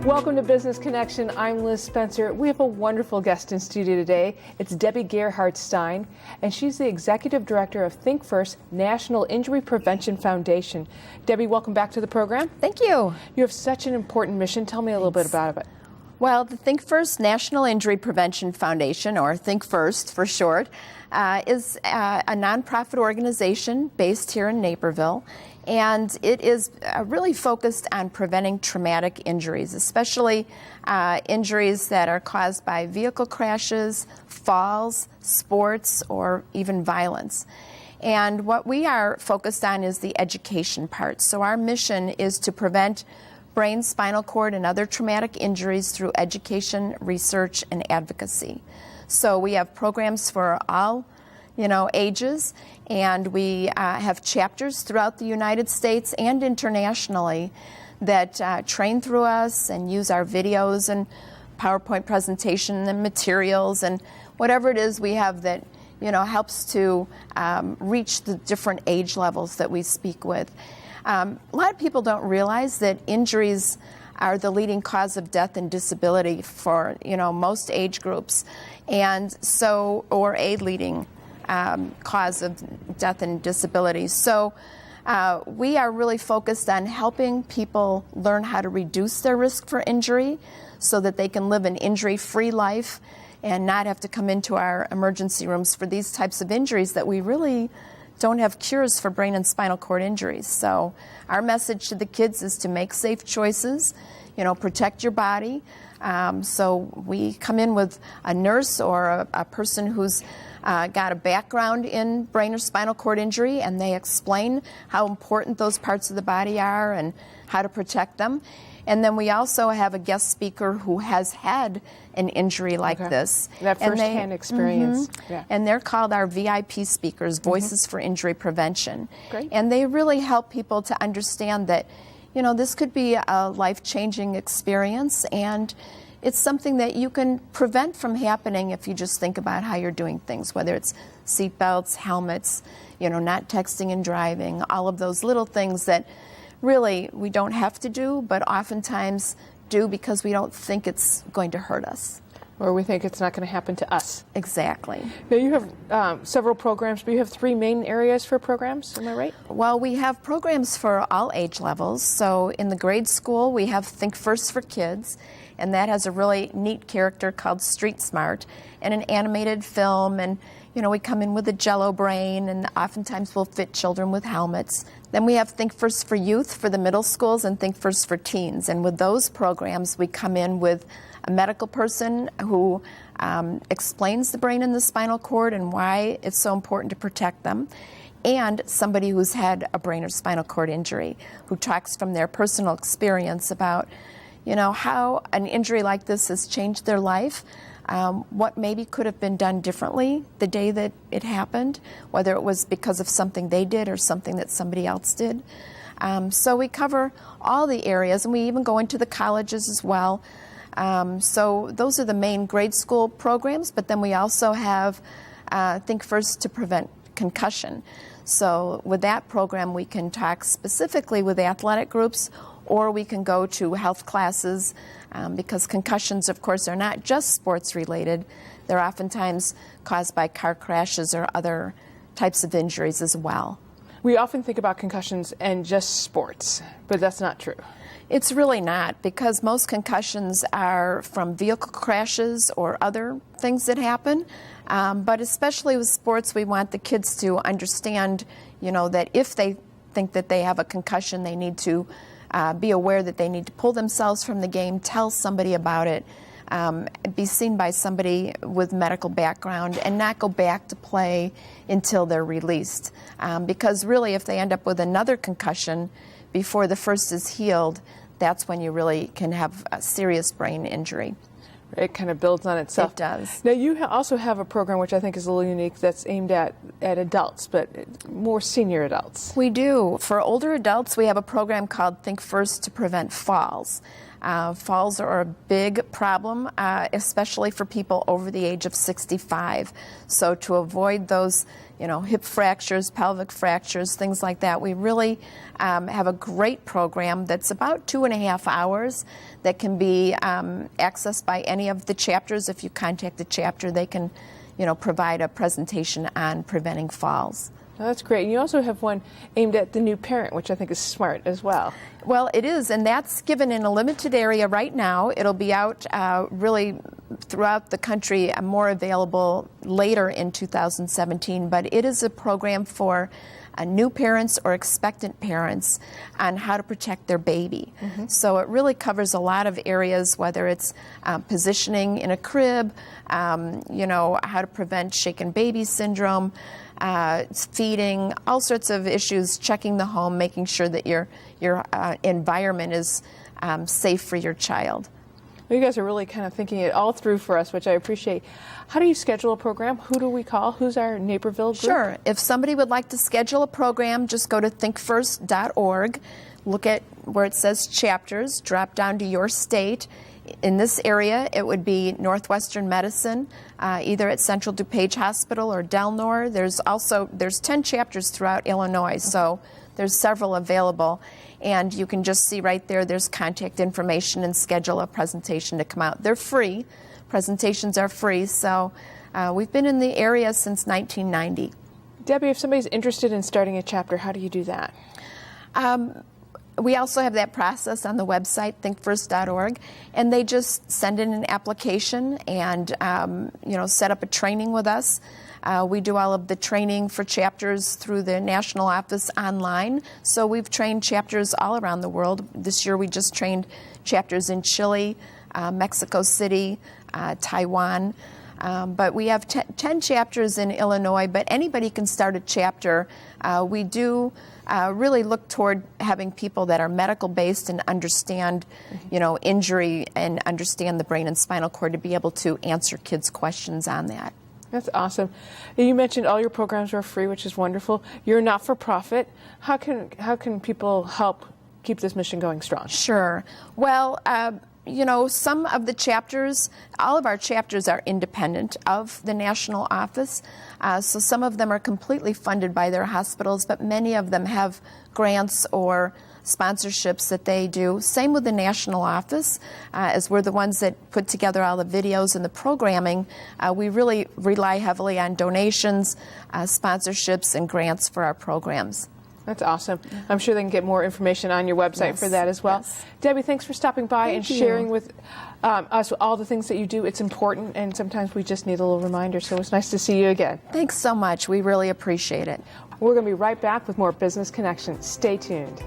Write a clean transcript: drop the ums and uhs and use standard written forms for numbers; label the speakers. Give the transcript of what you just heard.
Speaker 1: Welcome to Business Connection. I'm Liz Spencer. We have a wonderful guest in studio today. It's Debbie Gerhard-Stein, and she's the Executive Director of ThinkFirst National Injury Prevention Foundation. Debbie, welcome back to the program.
Speaker 2: Thank you.
Speaker 1: You have such an important mission. Tell me a little bit about it.
Speaker 2: Well, the ThinkFirst National Injury Prevention Foundation, or ThinkFirst for short, is a nonprofit organization based here in Naperville. And it is really focused on preventing traumatic injuries, especially injuries that are caused by vehicle crashes, falls, sports, or even violence. And what we are focused on is the education part. So our mission is to prevent brain, spinal cord, and other traumatic injuries through education, research, and advocacy. So we have programs for all ages, and we have chapters throughout the United States and internationally that train through us and use our videos and PowerPoint presentation and materials and whatever it is we have that helps to reach the different age levels that we speak with. A lot of people don't realize that injuries are the leading cause of death and disability for most age groups, and so or a leading cause of death and disability. So we are really focused on helping people learn how to reduce their risk for injury so that they can live an injury-free life and not have to come into our emergency rooms for these types of injuries that we really don't have cures for brain and spinal cord injuries. So our message to the kids is to make safe choices, protect your body. So we come in with a nurse or a person who's got a background in brain or spinal cord injury, and they explain how important those parts of the body are and how to protect them. And then we also have a guest speaker who has had an injury like this.
Speaker 1: That first-hand experience.
Speaker 2: Mm-hmm.
Speaker 1: Yeah.
Speaker 2: And they're called our VIP speakers, Voices for Injury Prevention.
Speaker 1: Great.
Speaker 2: And they really help people to understand that, this could be a life-changing experience, and it's something that you can prevent from happening if you just think about how you're doing things, whether it's seatbelts, helmets, not texting and driving, all of those little things that really we don't have to do, but oftentimes do because we don't think it's going to hurt us.
Speaker 1: Or we think it's not going to happen to us.
Speaker 2: Exactly.
Speaker 1: Now you have several programs, but you have three main areas for programs, am I right?
Speaker 2: Well, we have programs for all age levels. So in the grade school, we have ThinkFirst for Kids, and that has a really neat character called Street Smart and an animated film, and we come in with a Jello brain, and oftentimes we'll fit children with helmets. Then we have ThinkFirst for Youth for the middle schools and ThinkFirst for Teens. And with those programs, we come in with a medical person who explains the brain and the spinal cord and why it's so important to protect them, and somebody who's had a brain or spinal cord injury who talks from their personal experience about how an injury like this has changed their life, what maybe could have been done differently the day that it happened, whether it was because of something they did or something that somebody else did. So we cover all the areas, and we even go into the colleges as well. So those are the main grade school programs, but then we also have ThinkFirst to prevent concussion. So with that program, we can talk specifically with athletic groups, or we can go to health classes because concussions, of course, are not just sports related. They're oftentimes caused by car crashes or other types of injuries as well.
Speaker 1: We often think about concussions and just sports, but that's not true.
Speaker 2: It's really not, because most concussions are from vehicle crashes or other things that happen. But especially with sports, we want the kids to understand, that if they think that they have a concussion, they need to be aware that they need to pull themselves from the game, tell somebody about it, be seen by somebody with medical background, and not go back to play until they're released. Because really, if they end up with another concussion before the first is healed, that's when you really can have a serious brain injury.
Speaker 1: It kind of builds on itself.
Speaker 2: It does.
Speaker 1: Now, you also have a program which I think is a little unique that's aimed at adults, but more senior adults.
Speaker 2: We do. For older adults, we have a program called ThinkFirst to prevent falls. Falls are a big problem, especially for people over the age of 65. So to avoid those, hip fractures, pelvic fractures, things like that, we really have a great program that's about 2.5 hours that can be accessed by any of the chapters. If you contact the chapter, they can, provide a presentation on preventing falls.
Speaker 1: Oh, that's great. And you also have one aimed at the new parent, which I think is smart as well.
Speaker 2: Well, it is, and that's given in a limited area right now. It'll be out really throughout the country, more available later in 2017, but it is a program for new parents or expectant parents on how to protect their baby. So it really covers a lot of areas, whether it's positioning in a crib, how to prevent shaken baby syndrome, feeding, all sorts of issues, checking the home, making sure that your environment is safe for your child.
Speaker 1: Well, you guys are really kind of thinking it all through for us, which I appreciate. How do you schedule a program? Who do we call? Who's our Naperville group?
Speaker 2: Sure. If somebody would like to schedule a program, just go to thinkfirst.org, look at where it says chapters, drop down to your state. In this area, it would be Northwestern Medicine, either at Central DuPage Hospital or Del Nor. There's 10 chapters throughout Illinois, so there's several available. And you can just see right there, there's contact information and schedule a presentation to come out. They're free. Presentations are free, so we've been in the area since 1990.
Speaker 1: Debbie, if somebody's interested in starting a chapter, how do you do that?
Speaker 2: We also have that process on the website, thinkfirst.org, and they just send in an application and set up a training with us. We do all of the training for chapters through the national office online. So we've trained chapters all around the world. This year we just trained chapters in Chile, Mexico City, Taiwan. But we have 10 chapters in Illinois, but anybody can start a chapter. We do really look toward having people that are medical based and understand, injury and understand the brain and spinal cord to be able to answer kids' questions on that.
Speaker 1: That's awesome. You mentioned all your programs are free, which is wonderful. You're not for profit. How can people help keep this mission going strong?
Speaker 2: Sure. Well, some of the chapters, all of our chapters are independent of the national office. So some of them are completely funded by their hospitals, but many of them have grants or sponsorships that they do. Same with the national office, as we're the ones that put together all the videos and the programming. We really rely heavily on donations, sponsorships, and grants for our programs.
Speaker 1: That's awesome. I'm sure they can get more information on your website for that as well.
Speaker 2: Yes.
Speaker 1: Debbie, thanks for stopping by and sharing with us all the things that you do. It's important, and sometimes we just need a little reminder, so it's nice to see you again.
Speaker 2: Thanks so much. We really appreciate it.
Speaker 1: We're going to be right back with more Business Connections. Stay tuned.